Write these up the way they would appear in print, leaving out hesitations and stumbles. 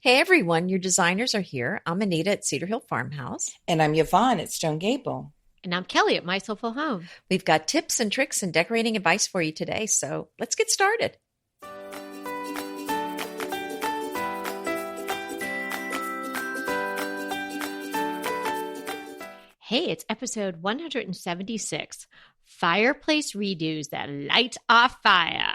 Hey everyone, your designers are here. I'm Anita at Cedar Hill Farmhouse. And I'm Yvonne at Stone Gable. And I'm Kelly at My Soulful Home. We've got tips and tricks and decorating advice for you today, so let's get started. Hey, it's episode 176, Fireplace Redos That Light Off Fire.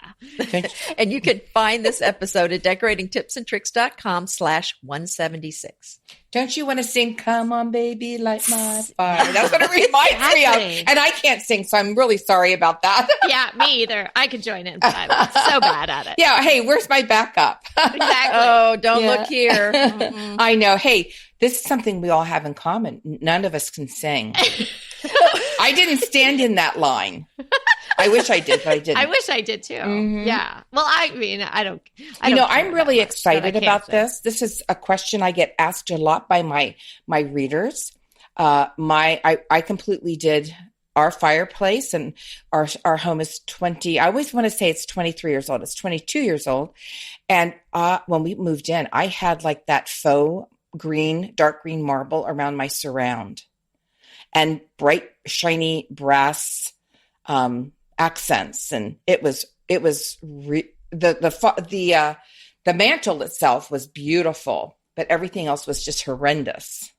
And you can find this episode at decoratingtipsandtricks.com/176. Don't you want to sing, "Come on, baby, light my fire"? That's what it reminds me of. And I can't sing, so I'm really sorry about that. Yeah, me either. I could join in, but I'm so bad at it. Yeah, hey, where's my backup? Exactly. Oh, don't look here. Mm-mm. I know. Hey, this is something we all have in common. None of us can sing. I didn't stand in that line. I wish I did, but I didn't. I wish I did too. Mm-hmm. Yeah. Well, I mean, I don't. I'm really excited about this. This is a question I get asked a lot by my readers. I completely did our fireplace, and our home is 20. I always want to say it's 23 years old. It's 22 years old. And when we moved in, I had like that faux green, dark green marble around my surround, and bright, shiny brass accents, and it was the mantle itself was beautiful, but everything else was just horrendous.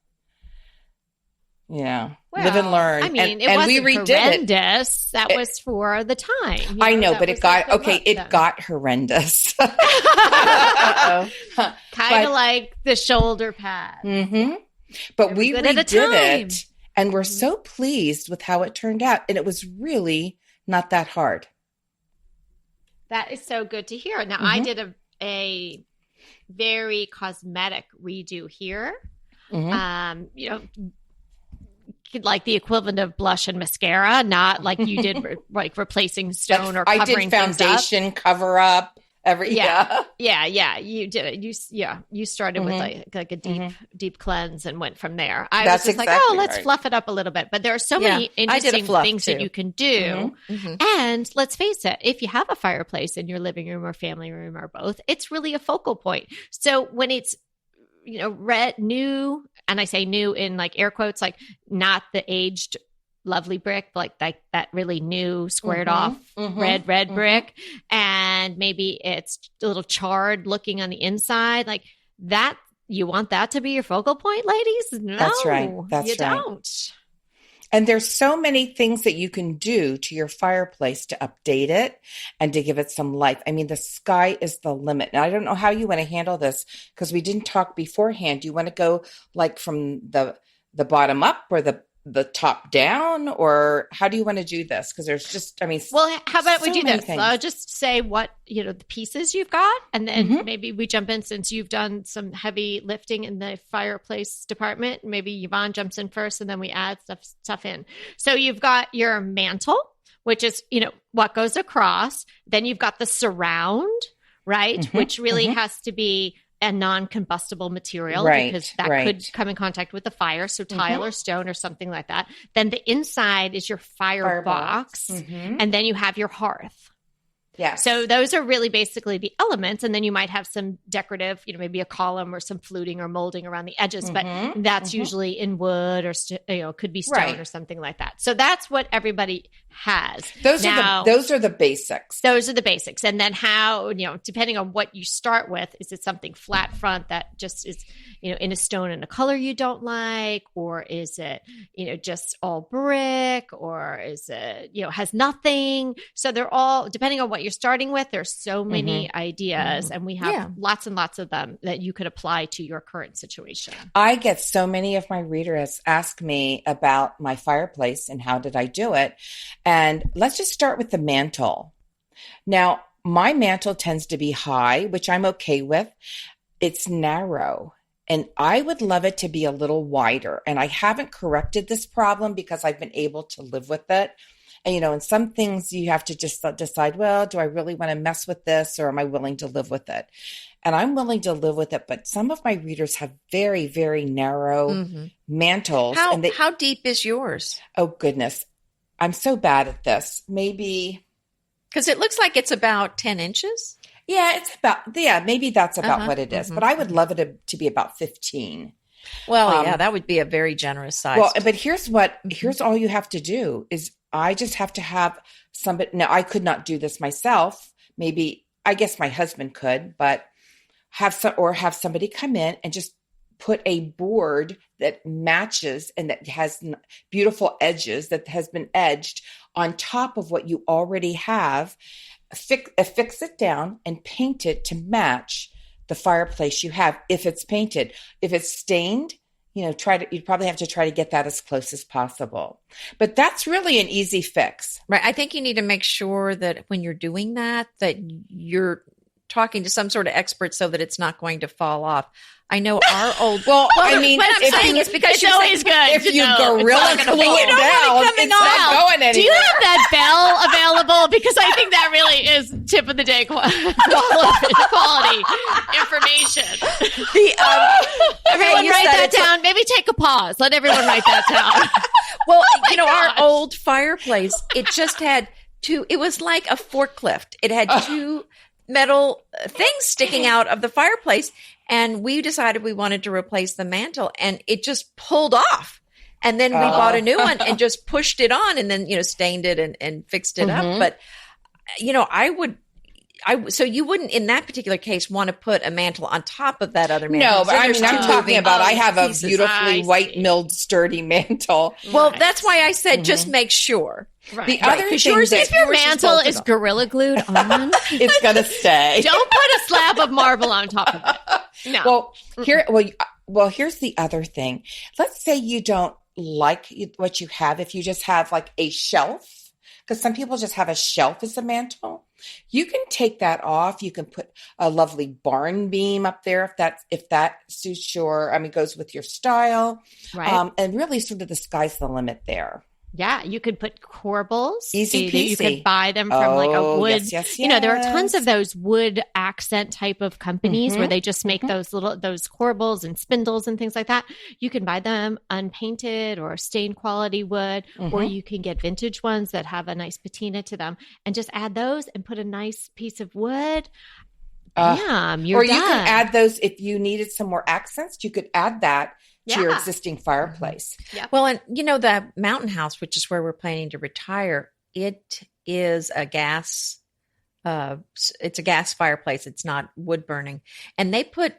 Yeah, well, live and learn. I mean, and we redid horrendous. That was for the time. I know, but it got It got horrendous. Kind of like the shoulder pad. Mm-hmm. But we redid it, and we're so pleased with how it turned out. And it was really not that hard. That is so good to hear. Now, I did a very cosmetic redo here. Like the equivalent of blush and mascara, not like you did like replacing stone or covering I did foundation, cover up. You did. You started with like a deep cleanse and went from there. I was just like, let's fluff it up a little bit. But there are so many interesting things that you can do. And let's face it, if you have a fireplace in your living room or family room or both, it's really a focal point. So when it's red, new, and I say new in like air quotes, like not the aged lovely brick, but like that really new squared off red brick, and maybe it's a little charred looking on the inside, like that. You want that to be your focal point, ladies? No, that's right. You don't. And there's so many things that you can do to your fireplace to update it and to give it some life. I mean, the sky is the limit. Now, I don't know how you want to handle this because we didn't talk beforehand. Do you want to go like from the bottom up or the top down, or how do you want to do this? Because there's just, well, how about we do this? I'll just say what, the pieces you've got, and then maybe we jump in since you've done some heavy lifting in the fireplace department. Maybe Yvonne jumps in first, and then we add stuff in. So you've got your mantle, which is, what goes across. Then you've got the surround, right? Which really has to be a non-combustible material, because that could come in contact with the fire. So tile or stone or something like that. Then the inside is your firebox. And then you have your hearth. Yeah. So those are really basically the elements. And then you might have some decorative, maybe a column or some fluting or molding around the edges, but that's usually in wood or, could be stone or something like that. So that's what everybody has. Those are the basics. Those are the basics. And then how, depending on what you start with, is it something flat front that just is, in a stone and a color you don't like, or is it, just all brick, or is it, has nothing. So they're all, depending on what you're starting with, there's so many ideas, and we have lots and lots of them that you could apply to your current situation. I get so many of my readers ask me about my fireplace and how did I do it. And let's just start with the mantle. Now, my mantle tends to be high, which I'm okay with. It's narrow, and I would love it to be a little wider. And I haven't corrected this problem because I've been able to live with it. And, and some things you have to just decide, well, do I really want to mess with this, or am I willing to live with it? And I'm willing to live with it. But some of my readers have very, very narrow mantles. How deep is yours? Oh, goodness. I'm so bad at this. Maybe. Because it looks like it's about 10 inches. maybe that's about what it is. But I would love it to be about 15. Well, that would be a very generous size. Well, but here's all you have to do is I just have to have somebody. Now, I could not do this myself. Maybe, I guess my husband could, but have somebody come in and just put a board that matches and that has beautiful edges, that has been edged on top of what you already have, fix it down and paint it to match the fireplace you have. If it's painted, if it's stained, you'd probably have to try to get that as close as possible. But that's really an easy fix. Right. I think you need to make sure that when you're doing that you're talking to some sort of expert so that it's not going to fall off. I know our old. Well, I mean, what I'm saying is because it's always good. If you gorilla glue it down, it's not going anywhere. Do you have that bell available? Because I think that really is tip of the day quality information. Everyone write that down. Maybe take a pause. Let everyone write that down. Well, our old fireplace, it just had two. It was like a forklift. It had two metal things sticking out of the fireplace. And we decided we wanted to replace the mantle, and it just pulled off. And then we bought a new one and just pushed it on, and then, stained it and fixed it up. But, so you wouldn't, in that particular case, want to put a mantle on top of that other mantle. No, but I'm talking about, I have a beautifully white milled sturdy mantle. Well, that's why I said just make sure. Right. The other thing if your mantle is Gorilla Glued on, it's going to stay. Don't put a slab of marble on top of it. No. Here's the other thing. Let's say you don't like what you have. If you just have like a shelf, because some people just have a shelf as a mantle, you can take that off. You can put a lovely barn beam up there if that suits goes with your style. Right. And really sort of the sky's the limit there. Yeah, you could put corbels. Easy peasy. You could buy them from like a wood. Yes. There are tons of those wood accent type of companies where they just make those corbels and spindles and things like that. You can buy them unpainted or stained quality wood, or you can get vintage ones that have a nice patina to them and just add those and put a nice piece of wood. Bam, you're done. You can add those if you needed some more accents. You could add that to your existing fireplace. Yeah. Well, and the mountain house, which is where we're planning to retire, it is a gas. It's a gas fireplace. It's not wood burning, and they put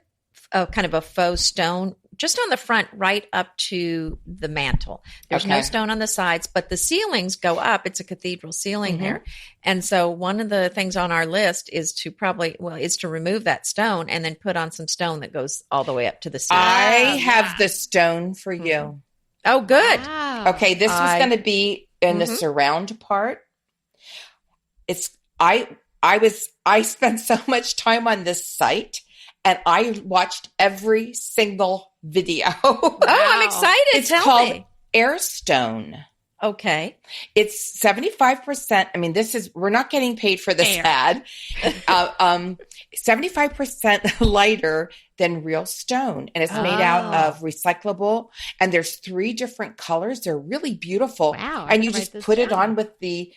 a kind of a faux stone just on the front, right up to the mantle. There's no stone on the sides, but the ceilings go up. It's a cathedral ceiling there. And so one of the things on our list is to remove that stone and then put on some stone that goes all the way up to the ceiling. I have the stone for you. Oh, good. Wow. Okay. This was going to be in the surround part. I spent so much time on this site, and I watched every single video. Oh, I'm excited. It's called Airstone. Okay. It's 75%. I mean, we're not getting paid for this ad. 75% lighter than real stone. And it's made out of recyclable. And there's 3 different colors. They're really beautiful. Wow. And you just put it on with the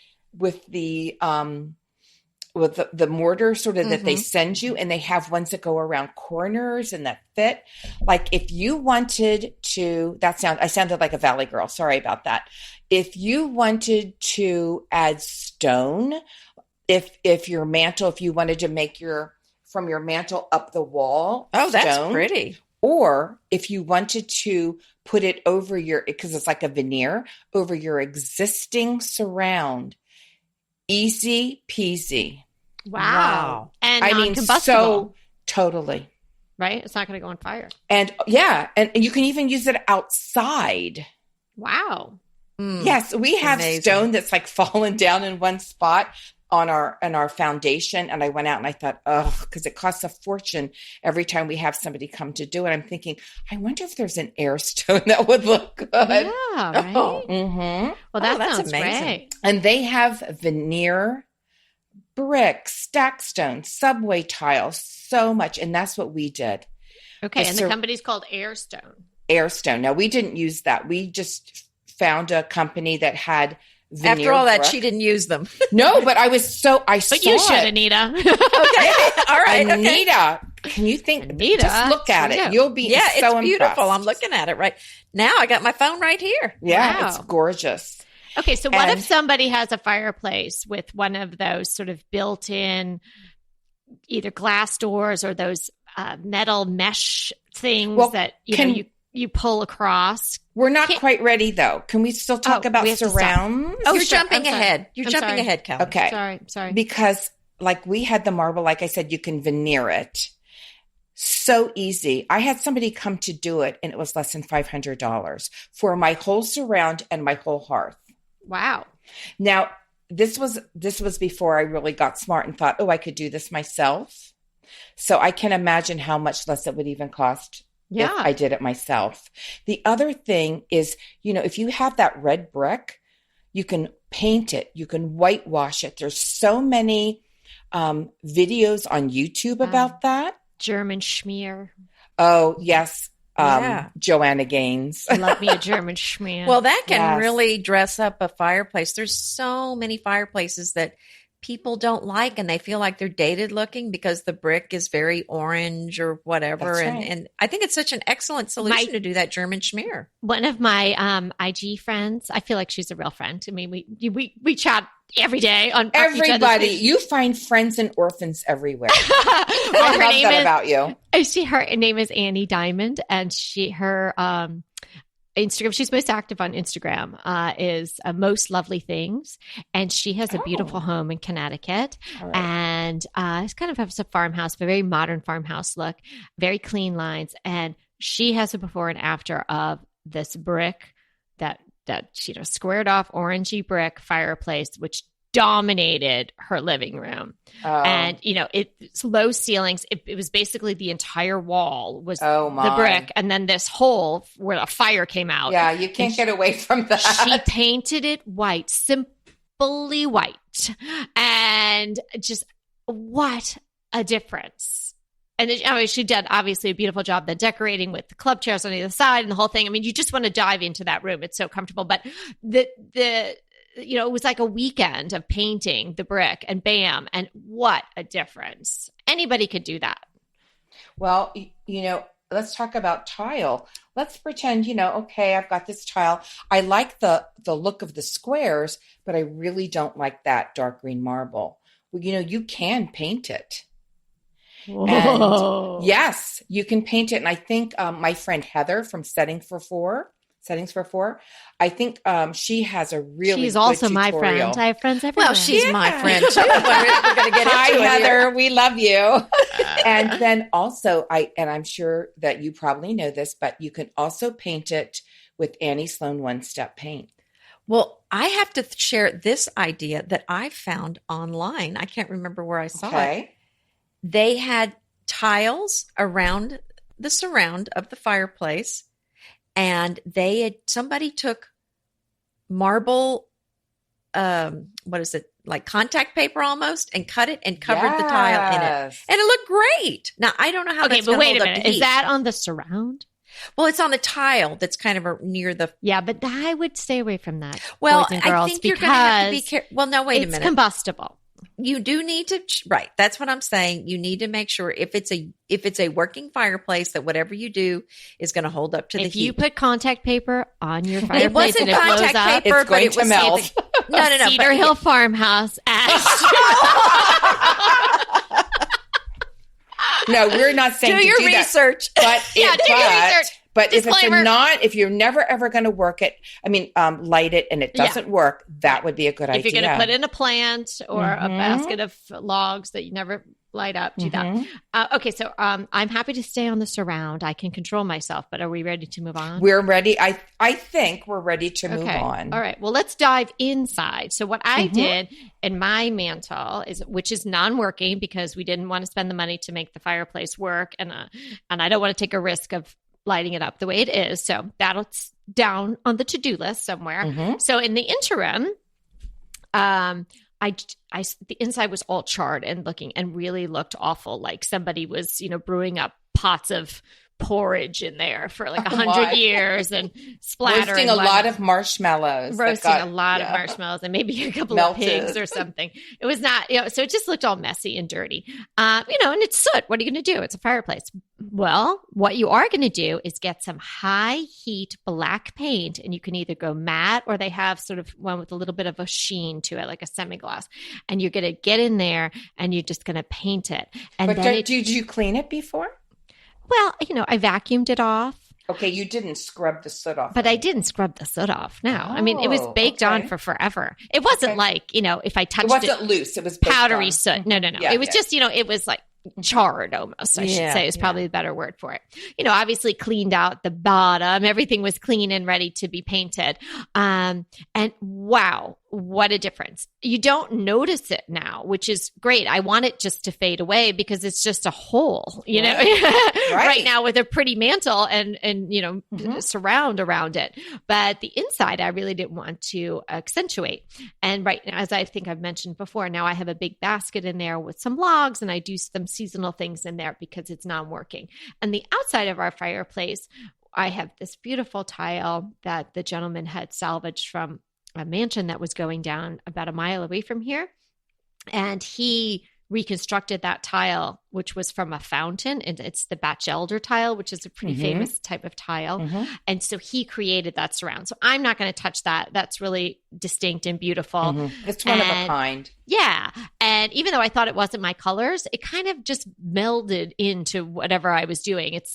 mortar sort of that they send you, and they have ones that go around corners and that fit. Like if you wanted to, I sounded like a Valley girl. Sorry about that. If you wanted to add stone, if you wanted to make from your mantle up the wall. Oh, stone, that's pretty. Or if you wanted to put it over because it's like a veneer over your existing surround. Easy peasy. Wow. And non-combustible. So totally. Right? It's not going to go on fire. And and you can even use it outside. Wow. Yes, we have stone that's like fallen down in one spot on our foundation. And I went out and I thought, because it costs a fortune every time we have somebody come to do it. I'm thinking, I wonder if there's an air stone that would look good. Yeah, right? Well, that sounds sounds amazing. great. And they have veneer, brick, stack stone, subway tiles, so much. And that's what we did. Okay. And the company's called Airstone. Airstone. Now, we didn't use that. We just found a company that had veneer After all that, brick. she didn't use them. No, but I saw you should, it. Anita. Okay. All right. Anita, can you think? Anita, just look at it. You'll be so it's beautiful. impressed. I'm looking at it right now. I got my phone right here. Yeah, wow. It's gorgeous. Okay, so what if somebody has a fireplace with one of those sort of built-in either glass doors or those metal mesh things that you pull across? We're not quite ready, though. Can we still talk about surrounds? Oh, you're jumping ahead. You're jumping ahead, Kelly. Okay. Sorry. Because like we had the marble, like I said, you can veneer it. So easy. I had somebody come to do it, and it was less than $500 for my whole surround and my whole hearth. Wow. Now, this was before I really got smart and thought, I could do this myself. So I can imagine how much less it would even cost if I did it myself. The other thing is, if you have that red brick, you can paint it, you can whitewash it. There's so many videos on YouTube about that. German schmear. Oh, yes. Joanna Gaines. Love me a German schmear. Well, that can really dress up a fireplace. There's so many fireplaces that people don't like, and they feel like they're dated looking because the brick is very orange or whatever. Right. And I think it's such an excellent solution to do that German schmear. One of my IG friends, I feel like she's a real friend. I mean, we chat every day on everybody. You find friends and orphans everywhere. I love that about you. Her name is Annie Diamond, and her Instagram, she's most active on Instagram, is Most Lovely Things. And she has a beautiful home in Connecticut. Right. And it's kind of has a farmhouse, a very modern farmhouse look, very clean lines. And she has a before and after of this brick that squared off orangey brick fireplace, which dominated her living room. And it's low ceilings. It was basically the entire wall was the brick, and then this hole where a fire came out. Yeah, you can't get away from that. She painted it white, simply white, and just what a difference. And she did obviously a beautiful job then decorating with the club chairs on either side and the whole thing. I mean, you just want to dive into that room. It's so comfortable. But it was like a weekend of painting the brick, and bam, and what a difference. Anybody could do that. Well, let's talk about tile. Let's pretend, I've got this tile. I like the look of the squares, but I really don't like that dark green marble. Well, you can paint it. Whoa. And yes, you can paint it. And I think my friend Heather from Settings for Four, I think she has a really She's good also tutorial. my friend. I have friends everywhere. Well, she's my friend too. We're going to get Hi, into Heather. We love you. And then also, I'm sure that you probably know this, but you can also paint it with Annie Sloan one-step paint. Well, I have to share this idea that I found online. I can't remember where I saw it. They had tiles around the surround of the fireplace, and somebody took marble, what is it, like contact paper almost, and cut it and covered the tile in it. And it looked great. Now, I don't know how that's going to hold up to heat. Wait a minute. Is that on the surround? Well, it's on the tile that's kind of near the... Yeah, but I would stay away from that, well, boys and girls, I think you're going to have to be careful. Well, no, wait a minute. It's combustible. You do need to, right. That's what I'm saying. You need to make sure if it's a working fireplace, that whatever you do is going to hold up to the heat. If you put contact paper on your fireplace, it wasn't and contact it paper, it's going to melt. No. Cedar Hill Farmhouse. No, we're not saying do your research. But do your research. But if you're never ever going to work it, light it, and it doesn't work, that would be a good idea. If you're going to put in a plant or a basket of logs that you never light up, do that. Okay, so I'm happy to stay on the surround. I can control myself, but are we ready to move on? We're ready. I think we're ready to move on. All right. Well, let's dive inside. So what I did in my mantle which is non-working because we didn't want to spend the money to make the fireplace work, and I don't want to take a risk of lighting it up the way it is. So that's down on the to-do list somewhere. So in the interim, the inside was all charred and looking and really looked awful. Like somebody was, brewing up pots of porridge in there for like 100 years and splattering. Roasting a lot of marshmallows. Roasting a lot of marshmallows and maybe a couple of pigs or something. It was not, so it just looked all messy and dirty. And it's soot. What are you going to do? It's a fireplace. Well, what you are going to do is get some high heat black paint, and you can either go matte or they have sort of one with a little bit of a sheen to it, like a semi-gloss. And you're going to get in there and you're just going to paint it. And but did you clean it before? Well, I vacuumed it off. Okay, you didn't scrub the soot off. But I didn't scrub the soot off, no. I mean, it was baked on for forever. It wasn't like, if I touched it. It wasn't loose. It was powdery soot. No. Yeah, it was just, it was like charred almost, I should say, is probably the better word for it. Obviously cleaned out the bottom. Everything was clean and ready to be painted. And wow, what a difference. You don't notice it now, which is great. I want it just to fade away because it's just a hole, right now with a pretty mantle and surround around it. But the inside, I really didn't want to accentuate. And right now, as I think I've mentioned before, now I have a big basket in there with some logs and I do some seasonal things in there because it's non-working. And the outside of our fireplace, I have this beautiful tile that the gentleman had salvaged from a mansion that was going down about a mile away from here. And he reconstructed that tile, which was from a fountain. And it's the Batchelder tile, which is a pretty famous type of tile. And so he created that surround. So I'm not going to touch that. That's really distinct and beautiful. It's one of a kind. Yeah. And even though I thought it wasn't my colors, it kind of just melded into whatever I was doing. It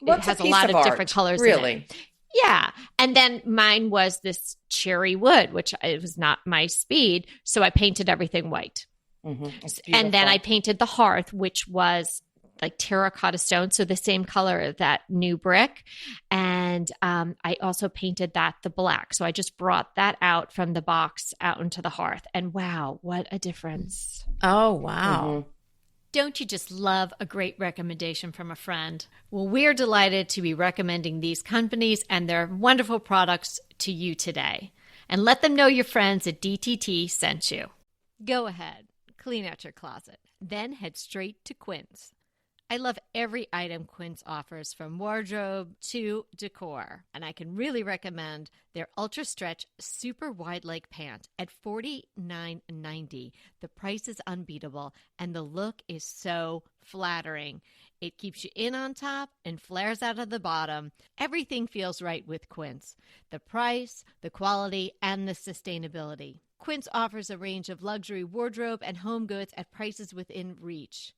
has a lot of different colors. Really? In it. Yeah. And then mine was this cherry wood, which it was not my speed. So I painted everything white. And then I painted the hearth, which was like terracotta stone. So the same color as that new brick. And I also painted that the black. So I just brought that out from the box out into the hearth. And wow, what a difference. Oh, wow. Don't you just love a great recommendation from a friend? Well, we're delighted to be recommending these companies and their wonderful products to you today. And let them know your friends at DTT sent you. Go ahead, clean out your closet, then head straight to Quince. I love every item Quince offers, from wardrobe to decor, and I can really recommend their Ultra Stretch Super Wide Leg Pant at $49.90. The price is unbeatable, and the look is so flattering. It keeps you in on top and flares out of the bottom. Everything feels right with Quince. The price, the quality, and the sustainability. Quince offers a range of luxury wardrobe and home goods at prices within reach.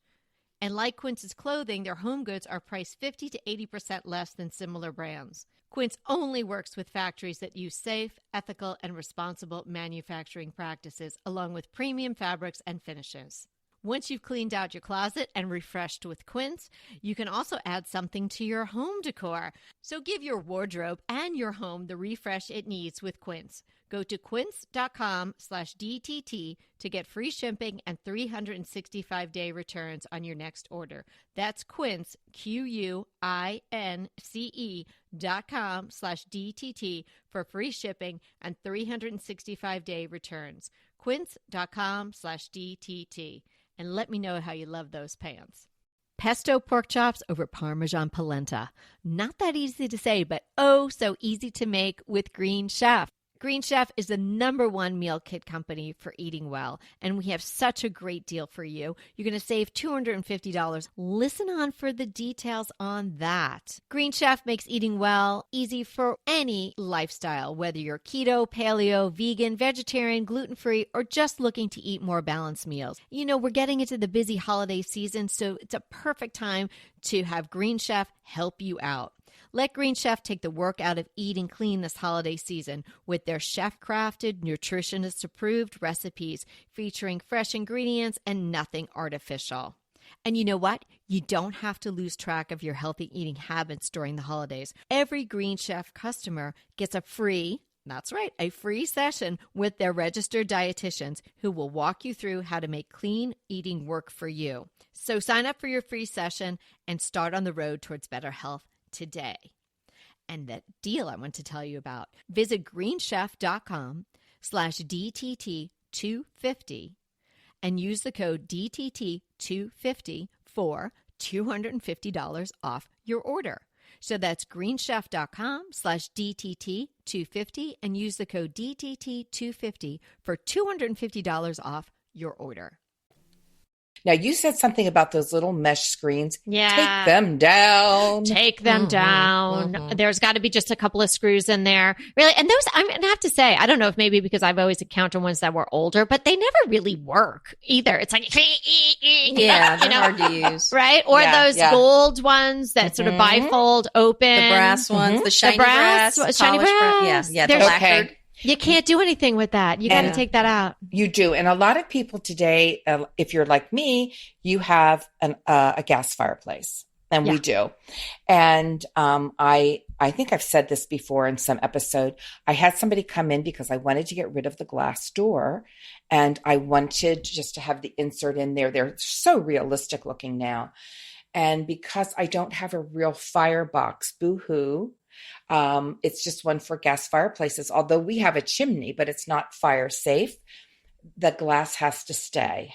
And like Quince's clothing, their home goods are priced 50 to 80% less than similar brands. Quince only works with factories that use safe, ethical, and responsible manufacturing practices, along with premium fabrics and finishes. Once you've cleaned out your closet and refreshed with Quince, you can also add something to your home decor. So give your wardrobe and your home the refresh it needs with Quince. Go to quince.com/DTT to get free shipping and 365-day returns on your next order. That's Quince, QUINCE.com/DTT for free shipping and 365-day returns. Quince.com/DTT. And let me know how you love those pants. Pesto pork chops over Parmesan polenta. Not that easy to say, but oh so easy to make with Green Chef. Green Chef is the #1 meal kit company for eating well, and we have such a great deal for you. You're going to save $250. Listen on for the details on that. Green Chef makes eating well easy for any lifestyle, whether you're keto, paleo, vegan, vegetarian, gluten-free, or just looking to eat more balanced meals. We're getting into the busy holiday season, so it's a perfect time to have Green Chef help you out. Let Green Chef take the work out of eating clean this holiday season with their chef-crafted, nutritionist-approved recipes featuring fresh ingredients and nothing artificial. And you know what? You don't have to lose track of your healthy eating habits during the holidays. Every Green Chef customer gets a free session with their registered dietitians who will walk you through how to make clean eating work for you. So sign up for your free session and start on the road towards better health today. And that deal I want to tell you about, visit greenchef.com/DTT250 and use the code DTT250 for $250 off your order. So that's greenchef.com/DTT250 and use the code DTT250 for $250 off your order. Now, you said something about those little mesh screens. Yeah. Take them down. Take them down. There's got to be just a couple of screws in there. Really. And those, I'm going to have to say, I don't know if maybe because I've always encountered ones that were older, but they never really work either. It's like, they're hard to use. Right? Or those gold ones that sort of bifold open. The brass ones, the shiny brass. Shiny brass. Yeah, the lacquered. You can't do anything with that. You got to take that out. You do. And a lot of people today, if you're like me, you have a gas fireplace. And we do. And I think I've said this before in some episode. I had somebody come in because I wanted to get rid of the glass door. And I wanted just to have the insert in there. They're so realistic looking now. And because I don't have a real firebox, boo-hoo. It's just one for gas fireplaces. Although we have a chimney, but it's not fire safe. The glass has to stay.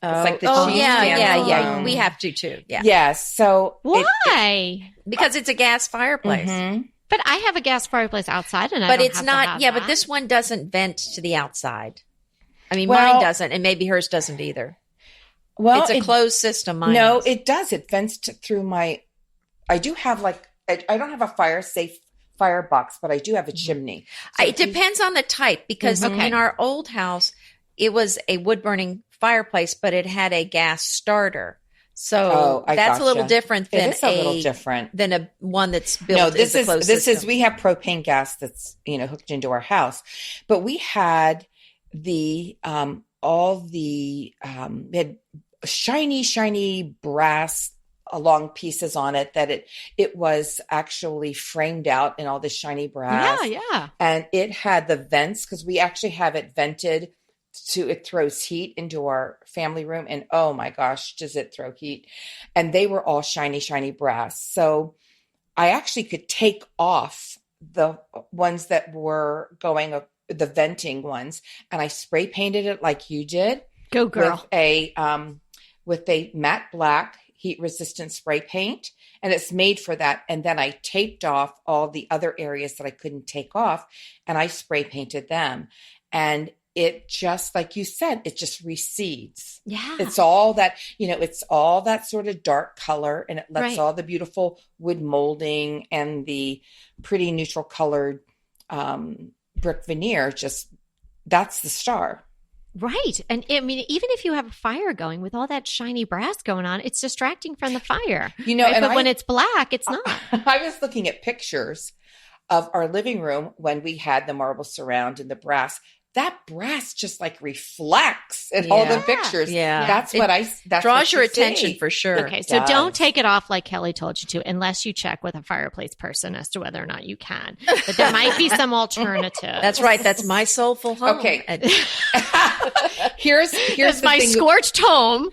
It's like the yeah. We have to too. Yeah. Yes. So why? Because it's a gas fireplace. But I have a gas fireplace outside, and but it's not. Yeah, but this one doesn't vent to the outside. I mean, mine doesn't, and maybe hers doesn't either. Well, it's a closed system. Mine is. It does. It vents through my. I do have I don't have a fire safe firebox, but I do have a chimney. So it depends on the type because in our old house, it was a wood burning fireplace, but it had a gas starter. So that's a little different than than a one that's built. No, this is we have propane gas that's hooked into our house, but we had we had shiny brass long pieces on it that it was actually framed out in all this shiny brass. Yeah. And it had the vents because we actually have it vented it throws heat into our family room. And oh my gosh, does it throw heat? And they were all shiny brass. So I actually could take off the ones that were going, the venting ones, and I spray painted it like you did. Go girl. With a matte black heat resistant spray paint, and it's made for that. And then I taped off all the other areas that I couldn't take off, and I spray painted them. And it just, like you said, it just recedes. Yeah. It's all that, it's all that sort of dark color, and it lets all the beautiful wood molding and the pretty neutral colored brick veneer that's the star. Right. And I mean, even if you have a fire going with all that shiny brass going on, it's distracting from the fire. But when it's black, it's not. I was looking at pictures of our living room when we had the marble surround and the brass. That brass just reflects in all the pictures. Yeah. That draws your attention for sure. Okay. So don't take it off like Kelly told you to, unless you check with a fireplace person as to whether or not you can. But there might be some alternative. That's right. That's my soulful home. Okay. Here's my scorched home.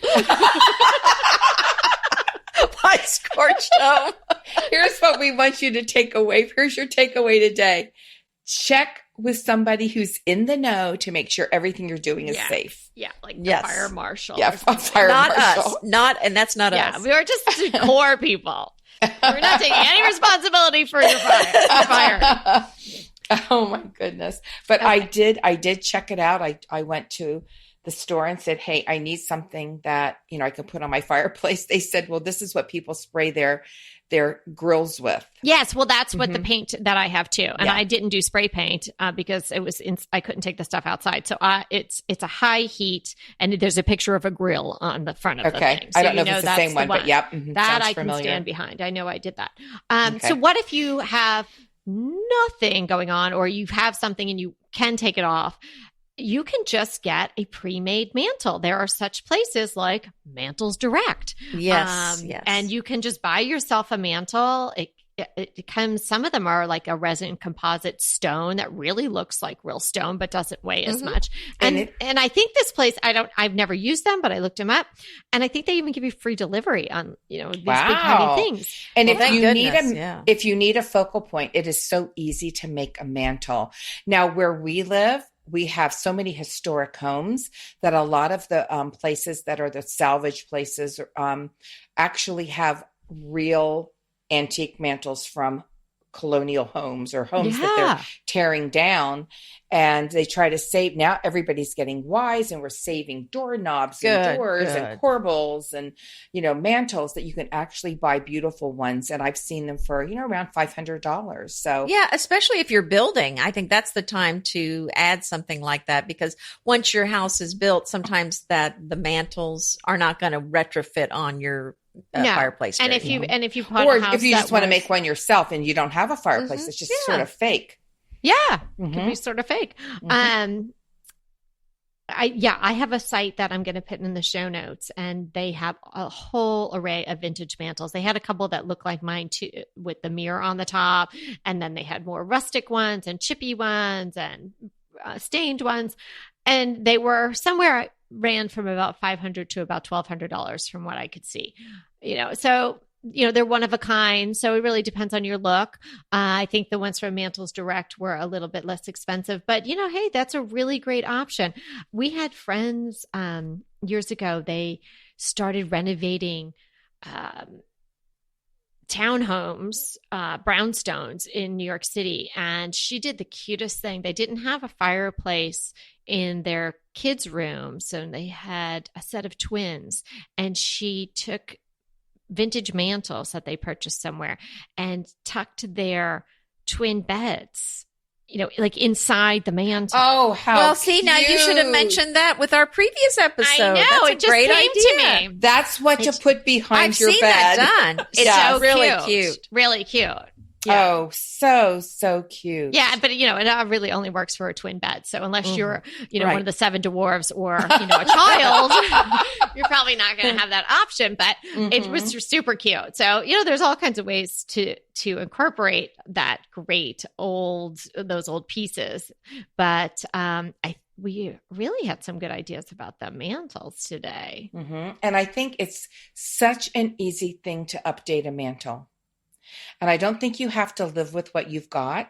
My scorched home. Here's what we want you to take away. Here's your takeaway today. Check with somebody who's in the know to make sure everything you're doing is safe. Yeah, like the fire marshal. Yeah, fire not marshal. Us. And that's not us. Yeah, we are just core people. We're not taking any responsibility for your fire. Oh my goodness. But okay. I did check it out. I went to the store and said, hey, I need something that, I can put on my fireplace. They said, well, this is what people spray their grills with. Yes. Well, that's what the paint that I have too. And I didn't do spray paint because it was I couldn't take the stuff outside. So it's a high heat, and there's a picture of a grill on the front of the thing. So I don't know if it's the same one, but yep. That I can stand behind. I know I did that. So what if you have nothing going on, or you have something and you can take it off? You can just get a pre-made mantle. There are such places like Mantles Direct. Yes. And you can just buy yourself a mantle. It comes, some of them are like a resin composite stone that really looks like real stone, but doesn't weigh as much. And I think this place, I've never used them, but I looked them up, and I think they even give you free delivery on, these big heavy things. And if you need a focal point, it is so easy to make a mantle. Now, where we live, we have so many historic homes that a lot of the places that are the salvage places actually have real antique mantles from colonial homes or homes that they're tearing down, and they try to save. Now everybody's getting wise, and we're saving doorknobs and doors and corbels and, mantles that you can actually buy beautiful ones. And I've seen them for, around $500. So yeah, especially if you're building, I think that's the time to add something like that, because once your house is built, sometimes the mantles are not going to retrofit on your fireplace. And if you put or if you just want to make one yourself and you don't have a fireplace, it's just sort of fake. Yeah, it can be sort of fake. I have a site that I'm going to put in the show notes, and they have a whole array of vintage mantles. They had a couple that look like mine too, with the mirror on the top, and then they had more rustic ones and chippy ones and stained ones, and they were somewhere ran from about $500 to about $1,200 from what I could see. So they're one of a kind. So it really depends on your look. I think the ones from Mantles Direct were a little bit less expensive, but hey, that's a really great option. We had friends years ago. They started renovating townhomes, brownstones in New York City. And she did the cutest thing. They didn't have a fireplace in their kids' room. So they had a set of twins, and she took vintage mantles that they purchased somewhere and tucked their twin beds, like inside the mantle. Oh, how well! See, now you should have mentioned that with our previous episode. I know, that's a great idea. To me. That's what you put behind your bed. I've seen that done. It's so really cute. Really cute. Yeah. Oh, so cute. Yeah, but it really only works for a twin bed. So unless you're, one of the 7 dwarves or, a child, you're probably not going to have that option. But it was super cute. So, there's all kinds of ways to incorporate that those old pieces. But we really had some good ideas about the mantles today. And I think it's such an easy thing to update a mantle. And I don't think you have to live with what you've got.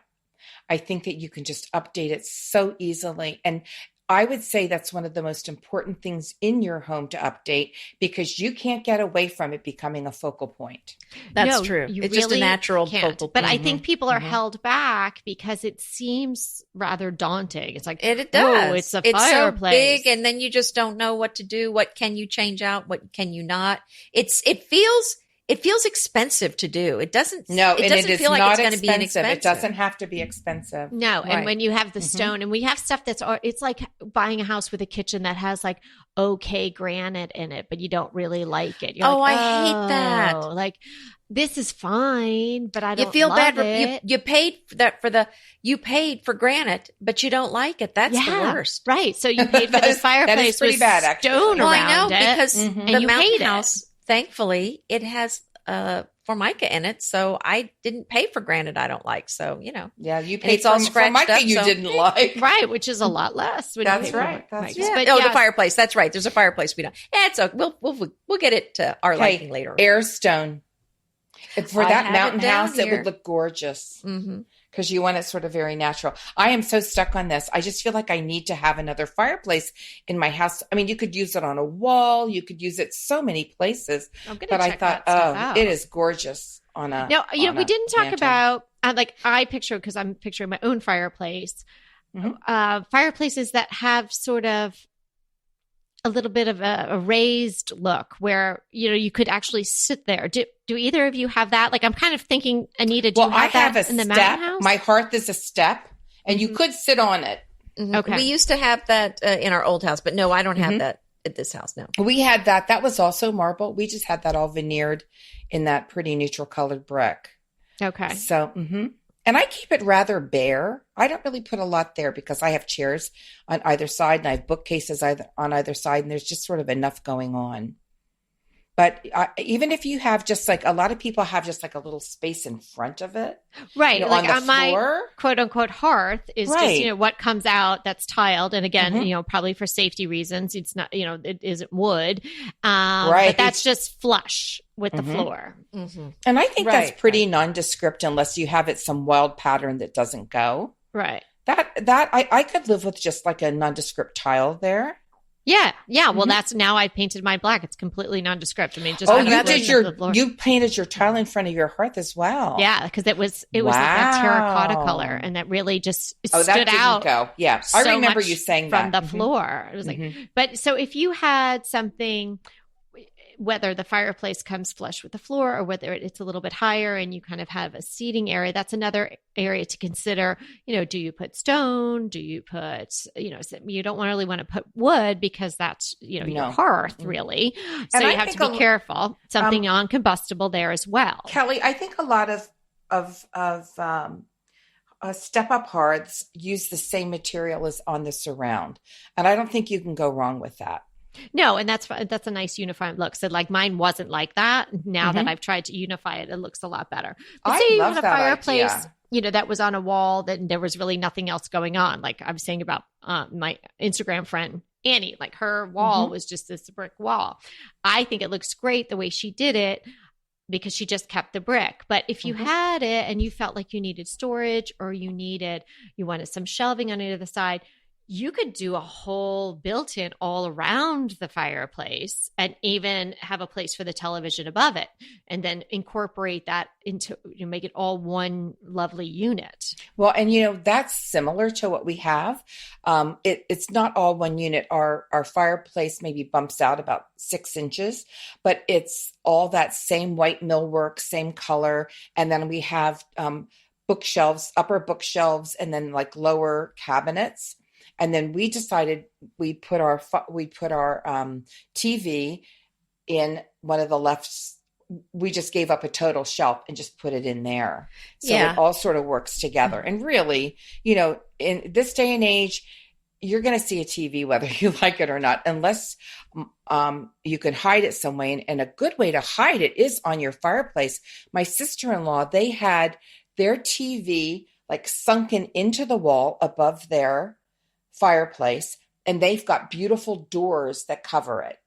I think that you can just update it so easily. And I would say that's one of the most important things in your home to update, because you can't get away from it becoming a focal point. That's true. It's really just a natural focal point. But I think people are held back because it seems rather daunting. It's like, it does. It's a fireplace. So big, and then you just don't know what to do. What can you change out? What can you not? It feels expensive to do. It doesn't. No, it doesn't feel like it's going to be inexpensive. It doesn't have to be expensive. No, right. And when you have the stone, and we have stuff it's like buying a house with a kitchen that has like okay granite in it, but you don't really like it. You're like, I hate that. Like, this is fine, but I don't. You feel love bad. It. You paid you paid for granite, but you don't like it. That's the worst, right? So you paid for this fireplace that is pretty with bad, actually. Stone around it. Because the mountain house, thankfully, it has Formica in it, so I didn't pay for granite I don't like. So yeah, you paid it's all scratched Formica up, you didn't like, right? Which is a lot less. That's right. That's right. But the fireplace. That's right. There's a fireplace we don't. Yeah, it's okay. We'll get it to our liking later. Air stone. For that mountain house, it would look gorgeous. Because you want it sort of very natural. I am so stuck on this. I just feel like I need to have another fireplace in my house. I mean, you could use it on a wall. You could use it so many places. But I thought, it is gorgeous on a. No, we didn't talk about because I'm picturing my own fireplace. Fireplaces that have sort of a little bit of a raised look where, you could actually sit there. Do either of you have that? Like, I'm kind of thinking, Anita, do you have that in the mountain house? My hearth is a step, and you could sit on it. Okay. We used to have that in our old house, but no, I don't have that at this house now. We had that. That was also marble. We just had that all veneered in that pretty neutral colored brick. Okay. So, and I keep it rather bare. I don't really put a lot there because I have chairs on either side and I have bookcases on either side, and there's just sort of enough going on. But even if you have just like, a lot of people have just like a little space in front of it. Right. Like on my quote unquote hearth is just, what comes out that's tiled. And again, probably for safety reasons, it's not, it isn't wood. But that's just flush with the floor. And I think that's pretty nondescript unless you have it some wild pattern that doesn't go. Right. That I could live with just like a nondescript tile there. Yeah. Well, that's now I painted mine black. It's completely nondescript. I mean, just you painted your tile in front of your hearth as well. Yeah, because it was like that terracotta color, and that really just stood out. Yeah, so I remember you saying from that the floor. It was like, but so if you had something, whether the fireplace comes flush with the floor or whether it's a little bit higher and you kind of have a seating area, that's another area to consider. Do you put stone? Do you put, you don't really want to put wood because that's, your hearth really. So you have to be careful. Something non-combustible there as well. Kelly, I think a lot of step-up hearths use the same material as on the surround. And I don't think you can go wrong with that. No, and that's a nice unifying look. So like mine wasn't like that. Now that I've tried to unify it, it looks a lot better. But say you had a fireplace, that was on a wall that there was really nothing else going on. Like I was saying about my Instagram friend, Annie, like her wall was just this brick wall. I think it looks great the way she did it because she just kept the brick. But if you had it and you felt like you needed storage or you wanted some shelving on either side, you could do a whole built-in all around the fireplace and even have a place for the television above it and then incorporate that into, make it all one lovely unit. Well, and that's similar to what we have. It's not all one unit. Our fireplace maybe bumps out about 6 inches, but it's all that same white millwork, same color. And then we have bookshelves, upper bookshelves, and then like lower cabinets. And then we decided we put our TV in one of the lefts. We just gave up a total shelf and just put it in there. So it all sort of works together. And really, in this day and age, you're going to see a TV whether you like it or not, unless you can hide it some way. And a good way to hide it is on your fireplace. My sister-in-law, they had their TV like sunken into the wall above their fireplace, and they've got beautiful doors that cover it.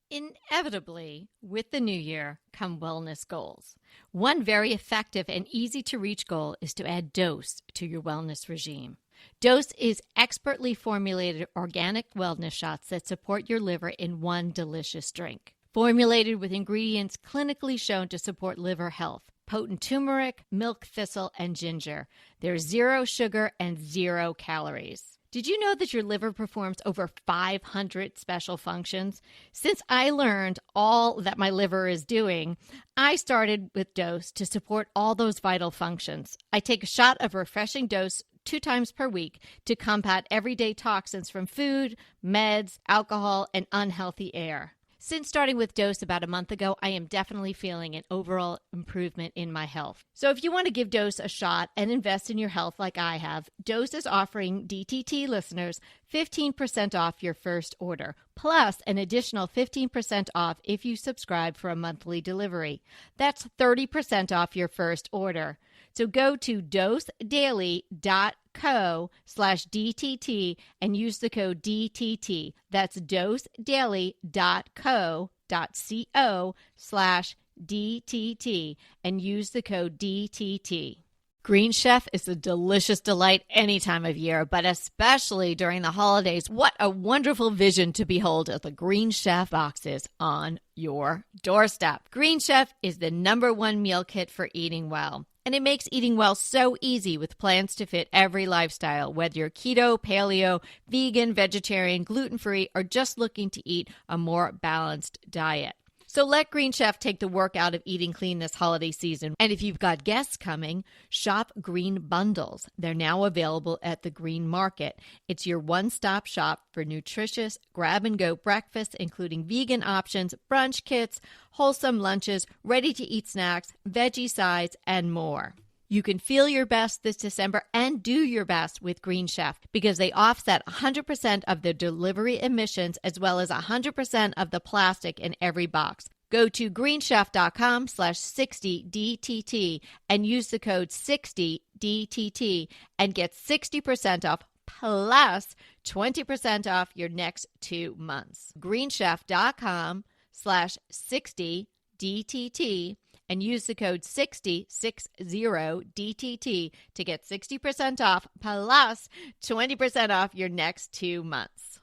Inevitably, with the new year come wellness goals. One very effective and easy to reach goal is to add Dose to your wellness regime. Dose is expertly formulated organic wellness shots that support your liver in one delicious drink. Formulated with ingredients clinically shown to support liver health. Potent turmeric, milk thistle, and ginger. There's 0 sugar and 0 calories. Did you know that your liver performs over 500 special functions? Since I learned all that my liver is doing, I started with Dose to support all those vital functions. I take a shot of refreshing Dose 2 times per week to combat everyday toxins from food, meds, alcohol, and unhealthy air. Since starting with Dose about a month ago, I am definitely feeling an overall improvement in my health. So if you want to give Dose a shot and invest in your health like I have, Dose is offering DTT listeners 15% off your first order, plus an additional 15% off if you subscribe for a monthly delivery. That's 30% off your first order. So go to dosedaily.co/DTT and use the code DTT. That's dosedaily.co.co/DTT and use the code DTT. Green Chef is a delicious delight any time of year, but especially during the holidays. What a wonderful vision to behold as the Green Chef boxes on your doorstep. Green Chef is the #1 meal kit for eating well. And it makes eating well so easy with plans to fit every lifestyle, whether you're keto, paleo, vegan, vegetarian, gluten-free, or just looking to eat a more balanced diet. So let Green Chef take the work out of eating clean this holiday season. And if you've got guests coming, shop Green Bundles. They're now available at the Green Market. It's your one-stop shop for nutritious grab-and-go breakfasts, including vegan options, brunch kits, wholesome lunches, ready-to-eat snacks, veggie sides, and more. You can feel your best this December and do your best with Green Chef because they offset 100% of the delivery emissions as well as 100% of the plastic in every box. Go to greenchef.com/60DTT and use the code 60DTT and get 60% off plus 20% off your next 2 months. greenchef.com/60DTT and use the code 60DTT to get 60% off plus 20% off your next 2 months.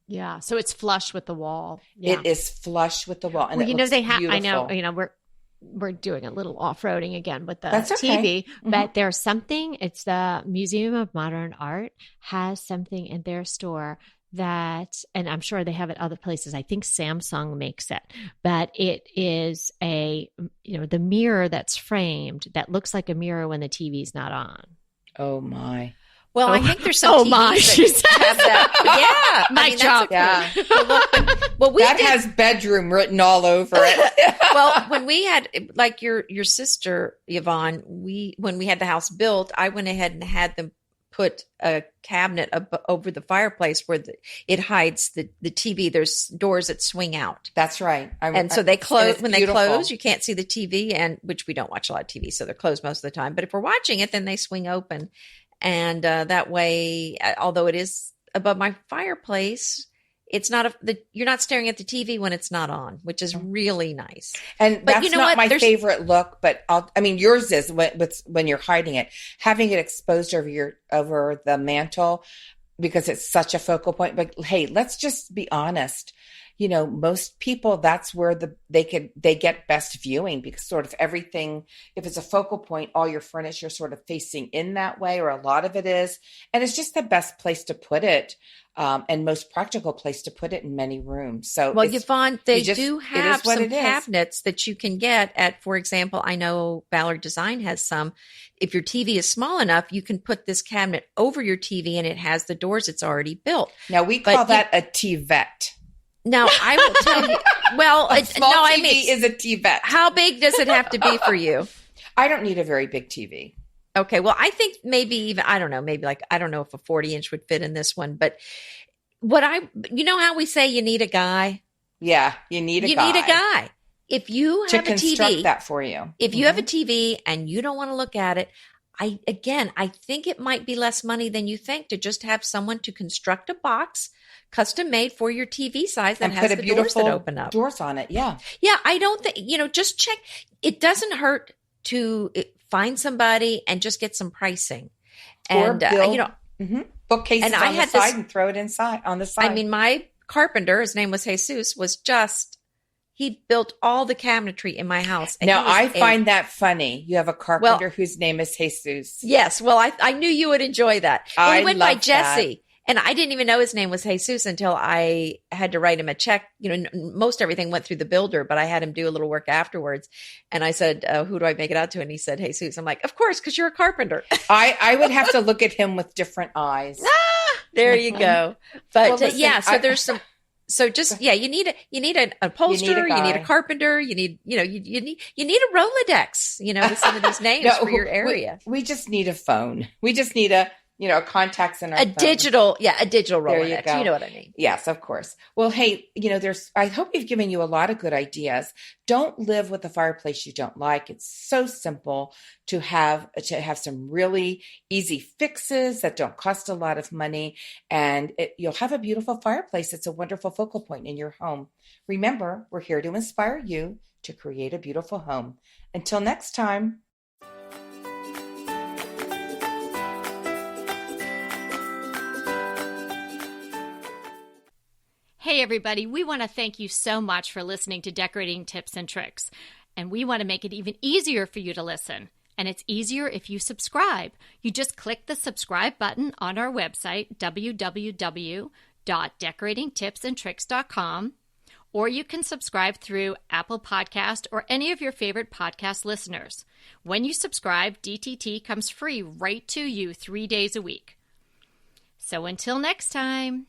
Yeah. So it's flush with the wall. Yeah. It is flush with the wall. And well, they have, I know, we're doing a little off-roading again with the TV, but there's something, it's the Museum of Modern Art has something in their store that, and I'm sure they have it other places. I think Samsung makes it, but it is the mirror that's framed that looks like a mirror when the TV's not on. Oh my. Well, I think there's some TVs that have that. Yeah. Mic drop. Yeah. That has bedroom written all over it. Well, when we had, like your sister, Yvonne, when we had the house built, I went ahead and had them put a cabinet over the fireplace where it hides the TV. There's doors that swing out. That's right. So they close. When they close, you can't see the TV, and which we don't watch a lot of TV, so they're closed most of the time. But if we're watching it, then they swing open. And that way, although it is above my fireplace, it's not you're not staring at the TV when it's not on, which is really nice. And that's not my favorite look, but yours is when you're hiding it, having it exposed over the mantle because it's such a focal point. But hey, let's just be honest. Most people, that's where they get best viewing because sort of everything, if it's a focal point, all your furniture sort of facing in that way, or a lot of it is, and it's just the best place to put it, and most practical place to put it in many rooms. So, well, Yvonne, they do have some cabinets that you can get at, for example, I know Ballard Design has some. If your TV is small enough, you can put this cabinet over your TV and it has the doors. It's already built. Now we call that a TVET. Now, I will tell you, well, TV is a TVET. How big does it have to be for you? I don't need a very big TV. Okay. Well, I think maybe even, I don't know, I don't know if a 40-inch would fit in this one, but how we say you need a guy? Yeah, you need a guy. If you have a TV. To construct that for you. If you have a TV and you don't want to look at it, I think it might be less money than you think to just have someone to construct a box custom made for your TV size that has the doors that open up. Doors on it, yeah. Yeah, I don't think, just check. It doesn't hurt to find somebody and just get some pricing. Or build, bookcases and on the side and throw it inside on the side. I mean, my carpenter, his name was Jesus, he built all the cabinetry in my house. And now, I find that funny. You have a carpenter whose name is Jesus. Yes. Well, I knew you would enjoy that. Well, he went by Jesse. And I didn't even know his name was Jesus until I had to write him a check. Most everything went through the builder, but I had him do a little work afterwards. And I said, who do I make it out to? And he said, Jesus. I'm like, of course, because you're a carpenter. I would have to look at him with different eyes. There you go. But so there's some. So you need an upholsterer, you need a carpenter, you need a Rolodex, with some of these names for your area. We just need a phone. We just need contacts in our phone. Digital Rolodex. You know what I mean? Yes, of course. Well, hey, I hope we've given you a lot of good ideas. Don't live with a fireplace you don't like. It's so simple to have some really easy fixes that don't cost a lot of money, and you'll have a beautiful fireplace. It's a wonderful focal point in your home. Remember, we're here to inspire you to create a beautiful home. Until next time. Hey everybody, we want to thank you so much for listening to Decorating Tips and Tricks. And we want to make it even easier for you to listen. And it's easier if you subscribe. You just click the subscribe button on our website, www.decoratingtipsandtricks.com, or you can subscribe through Apple Podcast or any of your favorite podcast listeners. When you subscribe, DTT comes free right to you 3 days a week. So until next time.